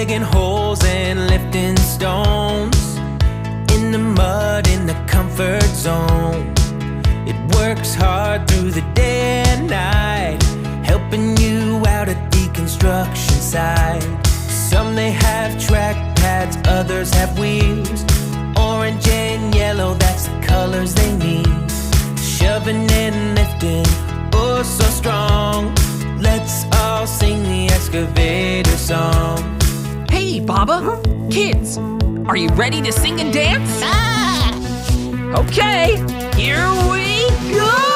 digging holes and lifting stones, in the mud, in the comfort zone. It works hard through the day and night, helping you out at the construction site. Some they have track pads, others have wheels. Orange and yellow, that's the colors they need. Shoving and lifting, oh so strong. Let's all sing the excavator song. Hey, Baba! Kids, are you ready to sing and dance? Ah! Okay, here we go!